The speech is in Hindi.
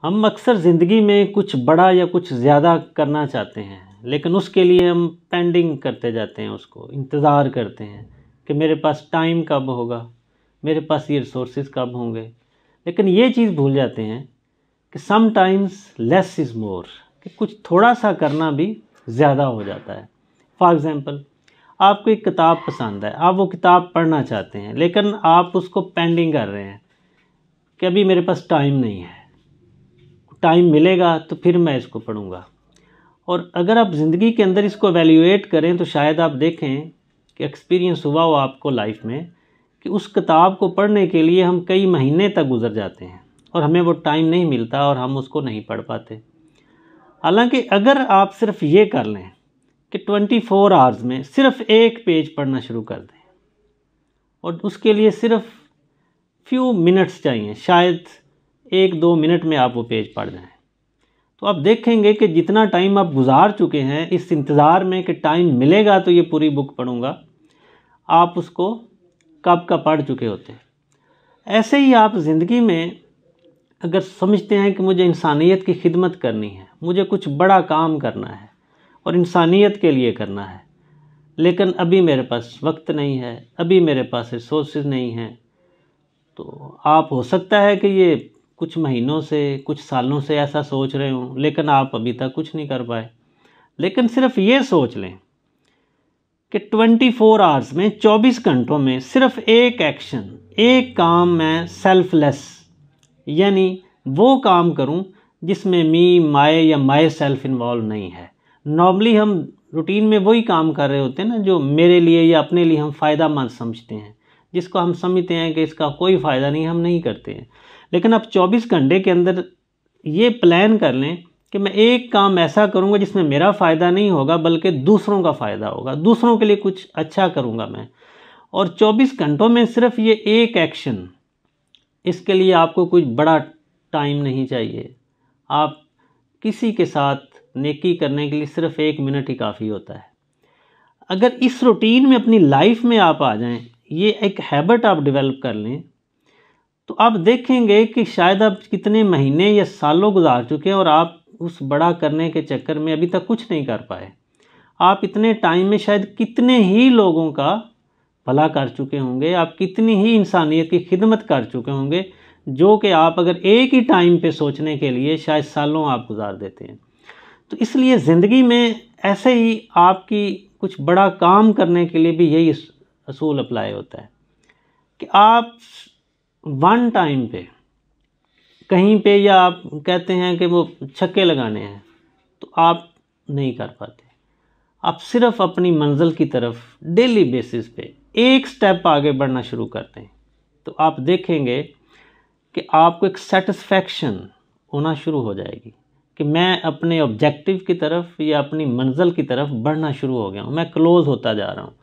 हम अक्सर ज़िंदगी में कुछ बड़ा या कुछ ज़्यादा करना चाहते हैं, लेकिन उसके लिए हम पेंडिंग करते जाते हैं, उसको इंतज़ार करते हैं कि मेरे पास टाइम कब होगा, मेरे पास ये रिसोर्सेज कब होंगे। लेकिन ये चीज़ भूल जाते हैं कि समटाइम्स लेस इज़ मोर, कि कुछ थोड़ा सा करना भी ज़्यादा हो जाता है। फॉर एग्ज़ाम्पल, आपको एक किताब पसंद है, आप वो किताब पढ़ना चाहते हैं, लेकिन आप उसको पेंडिंग कर रहे हैं कि अभी मेरे पास टाइम नहीं है, टाइम मिलेगा तो फिर मैं इसको पढ़ूँगा। और अगर आप ज़िंदगी के अंदर इसको एवेल्यूएट करें तो शायद आप देखें कि एक्सपीरियंस हुआ हो आपको लाइफ में कि उस किताब को पढ़ने के लिए हम कई महीने तक गुजर जाते हैं और हमें वो टाइम नहीं मिलता और हम उसको नहीं पढ़ पाते। हालांकि अगर आप सिर्फ ये कर लें कि 24 आवर्स में सिर्फ एक पेज पढ़ना शुरू कर दें और उसके लिए सिर्फ फ्यू मिनट्स चाहिए, शायद 1-2 मिनट में आप वो पेज पढ़ जाएं, तो आप देखेंगे कि जितना टाइम आप गुजार चुके हैं इस इंतज़ार में कि टाइम मिलेगा तो ये पूरी बुक पढ़ूंगा, आप उसको कब का पढ़ चुके होते हैं। ऐसे ही आप ज़िंदगी में अगर समझते हैं कि मुझे इंसानियत की खिदमत करनी है, मुझे कुछ बड़ा काम करना है और इंसानियत के लिए करना है, लेकिन अभी मेरे पास वक्त नहीं है, अभी मेरे पास रिसोर्सेज नहीं हैं, तो आप हो सकता है कि ये कुछ महीनों से, कुछ सालों से ऐसा सोच रहे हों, लेकिन आप अभी तक कुछ नहीं कर पाए। लेकिन सिर्फ ये सोच लें कि 24 आवर्स में, 24 घंटों में सिर्फ एक एक्शन, एक काम मैं सेल्फलेस, यानी वो काम करूं जिसमें मी, माय या माय सेल्फ इन्वॉल्व नहीं है। नॉर्मली हम रूटीन में वही काम कर रहे होते हैं ना जो मेरे लिए या अपने लिए हम फ़ायदा मंद समझते हैं, जिसको हम समझते हैं कि इसका कोई फ़ायदा नहीं, हम नहीं करते हैं। लेकिन आप 24 घंटे के अंदर ये प्लान कर लें कि मैं एक काम ऐसा करूंगा जिसमें मेरा फ़ायदा नहीं होगा बल्कि दूसरों का फ़ायदा होगा, दूसरों के लिए कुछ अच्छा करूंगा मैं। और 24 घंटों में सिर्फ ये एक एक्शन, इसके लिए आपको कुछ बड़ा टाइम नहीं चाहिए। आप किसी के साथ नेकी करने के लिए सिर्फ 1 मिनट ही काफ़ी होता है। अगर इस रूटीन में अपनी लाइफ में आप आ जाएं, ये एक हैबिट आप डेवलप कर लें, तो आप देखेंगे कि शायद आप कितने महीने या सालों गुजार चुके हैं और आप उस बड़ा करने के चक्कर में अभी तक कुछ नहीं कर पाए। आप इतने टाइम में शायद कितने ही लोगों का भला कर चुके होंगे, आप कितनी ही इंसानियत की खिदमत कर चुके होंगे, जो कि आप अगर एक ही टाइम पे सोचने के लिए शायद सालों आप गुजार देते हैं। तो इसलिए ज़िंदगी में ऐसे ही आपकी कुछ बड़ा काम करने के लिए भी यही असूल अप्लाई होता है कि आप वन टाइम पे कहीं पे, या आप कहते हैं कि वो छक्के लगाने हैं, तो आप नहीं कर पाते। आप सिर्फ अपनी मंजिल की तरफ डेली बेसिस पे एक स्टेप आगे बढ़ना शुरू करते हैं, तो आप देखेंगे कि आपको एक सेटिस्फैक्शन होना शुरू हो जाएगी कि मैं अपने ऑब्जेक्टिव की तरफ या अपनी मंजिल की तरफ बढ़ना शुरू हो गया हूँ, मैं क्लोज होता जा रहा हूँ।